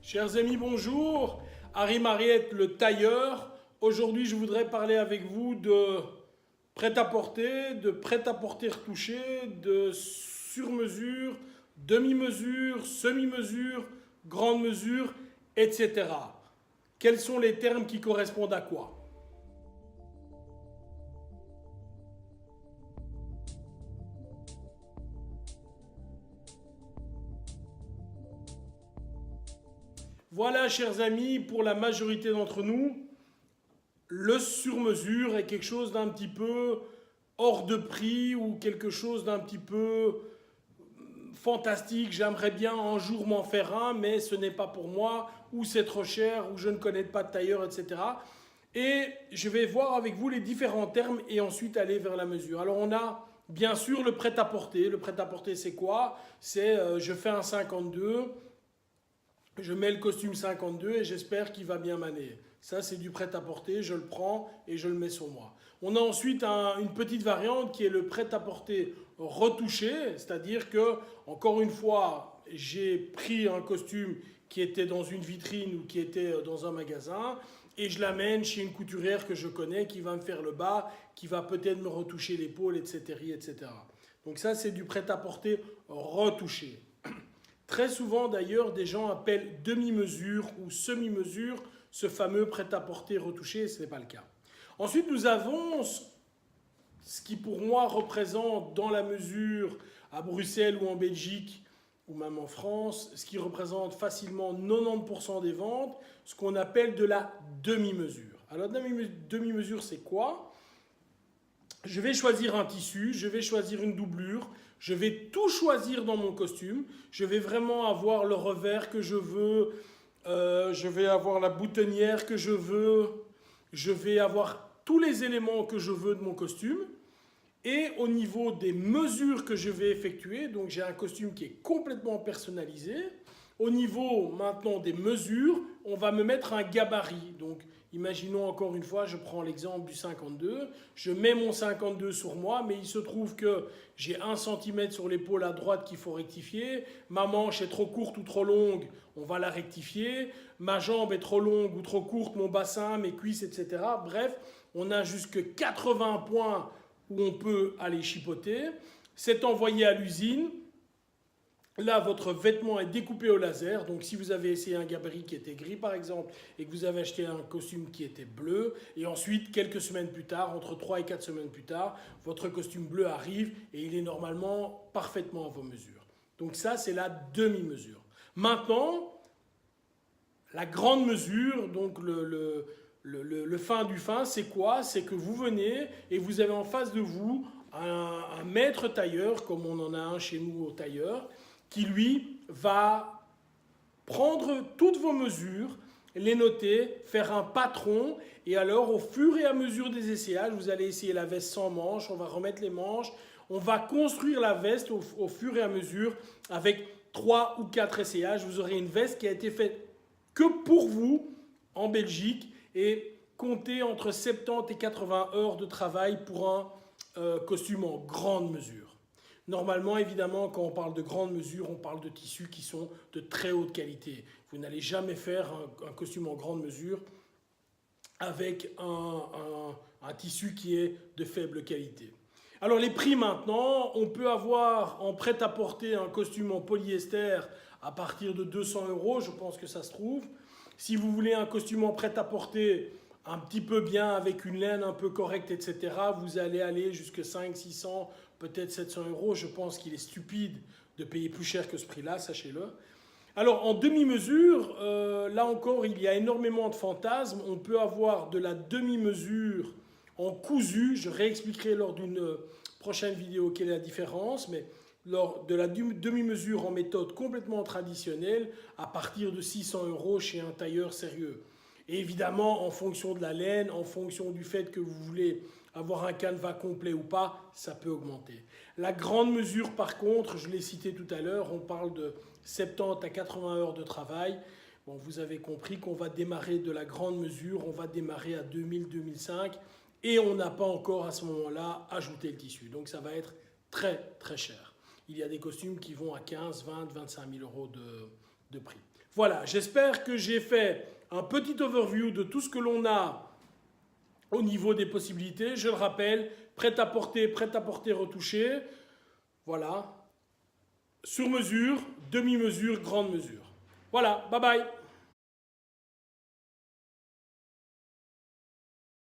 Chers amis, bonjour. Harry Mariette, le tailleur. Aujourd'hui, je voudrais parler avec vous de prêt-à-porter, de prêt-à-porter retouché, de sur-mesure, demi-mesure, semi-mesure, grande mesure, etc. Quels sont les termes qui correspondent à quoi? Voilà, chers amis, pour la majorité d'entre nous, le sur-mesure est quelque chose d'un petit peu hors de prix ou quelque chose d'un petit peu fantastique. J'aimerais bien un jour m'en faire un, mais ce n'est pas pour moi, ou c'est trop cher, ou je ne connais pas de tailleur, etc. Et je vais voir avec vous les différents termes et ensuite aller vers la mesure. Alors on a bien sûr le prêt-à-porter. Le prêt-à-porter, c'est quoi? C'est je fais un 52, je mets le costume 52 et j'espère qu'il va bien m'aller. Ça, c'est du prêt-à-porter, je le prends et je le mets sur moi. On a ensuite une petite variante qui est le prêt-à-porter retouché, c'est-à-dire que, encore une fois, j'ai pris un costume qui était dans une vitrine ou qui était dans un magasin et je l'amène chez une couturière que je connais qui va me faire le bas, qui va peut-être me retoucher l'épaule, etc., etc. Donc ça, c'est du prêt-à-porter retouché. Très souvent d'ailleurs, des gens appellent demi-mesure ou semi-mesure ce fameux prêt-à-porter retouché, ce n'est pas le cas. Ensuite, nous avons ce qui pour moi représente dans la mesure à Bruxelles ou en Belgique ou même en France, ce qui représente facilement 90% des ventes, ce qu'on appelle de la demi-mesure. Alors demi-mesure, c'est quoi? Je vais choisir un tissu, je vais choisir une doublure, je vais tout choisir dans mon costume. Je vais vraiment avoir le revers que je veux, je vais avoir la boutonnière que je veux, je vais avoir tous les éléments que je veux de mon costume. Et au niveau des mesures que je vais effectuer, donc j'ai un costume qui est complètement personnalisé. Au niveau maintenant des mesures, on va me mettre un gabarit. Donc imaginons encore une fois, je prends l'exemple du 52. Je mets mon 52 sur moi, mais il se trouve que j'ai 1 cm sur l'épaule à droite qu'il faut rectifier. Ma manche est trop courte ou trop longue, on va la rectifier. Ma jambe est trop longue ou trop courte, mon bassin, mes cuisses, etc. Bref, on a jusque 80 points où on peut aller chipoter. C'est envoyé à l'usine. Là, votre vêtement est découpé au laser. Donc, si vous avez essayé un gabarit qui était gris, par exemple, et que vous avez acheté un costume qui était bleu, et ensuite, quelques semaines plus tard, entre 3 et 4 semaines plus tard, votre costume bleu arrive et il est normalement parfaitement à vos mesures. Donc ça, c'est la demi-mesure. Maintenant, la grande mesure, donc le fin du fin, c'est quoi? C'est que vous venez et vous avez en face de vous un maître tailleur, comme on en a un chez nous au tailleur, qui lui va prendre toutes vos mesures, les noter, faire un patron, et alors au fur et à mesure des essayages, vous allez essayer la veste sans manches, on va remettre les manches, on va construire la veste au fur et à mesure avec 3 ou 4 essayages. Vous aurez une veste qui a été faite que pour vous en Belgique et comptez entre 70 et 80 heures de travail pour un costume en grande mesure. Normalement, évidemment, quand on parle de grande mesure, on parle de tissus qui sont de très haute qualité. Vous n'allez jamais faire un costume en grande mesure avec un tissu qui est de faible qualité. Alors les prix maintenant, on peut avoir en prêt-à-porter un costume en polyester à partir de 200 euros, je pense que ça se trouve. Si vous voulez un costume en prêt-à-porter un petit peu bien avec une laine un peu correcte, etc., vous allez aller jusqu'à 500, 600, peut-être 700 euros. Je pense qu'il est stupide de payer plus cher que ce prix-là, sachez-le. Alors en demi-mesure, là encore, il y a énormément de fantasmes. On peut avoir de la demi-mesure en cousu. Je réexpliquerai lors d'une prochaine vidéo quelle est la différence, mais lors de la demi-mesure en méthode complètement traditionnelle, à partir de 600 euros chez un tailleur sérieux. Et évidemment, en fonction de la laine, en fonction du fait que vous voulez avoir un canevas complet ou pas, ça peut augmenter. La grande mesure, par contre, je l'ai cité tout à l'heure, on parle de 70 à 80 heures de travail. Bon, vous avez compris qu'on va démarrer de la grande mesure, on va démarrer à 2000, 2005 et on n'a pas encore à ce moment-là ajouté le tissu. Donc ça va être très très cher. Il y a des costumes qui vont à 15, 20, 25 000 euros de prix. Voilà, j'espère que j'ai fait un petit overview de tout ce que l'on a au niveau des possibilités. Je le rappelle, prêt-à-porter retouché. Voilà. Sur mesure, demi-mesure, grande mesure. Voilà, bye bye.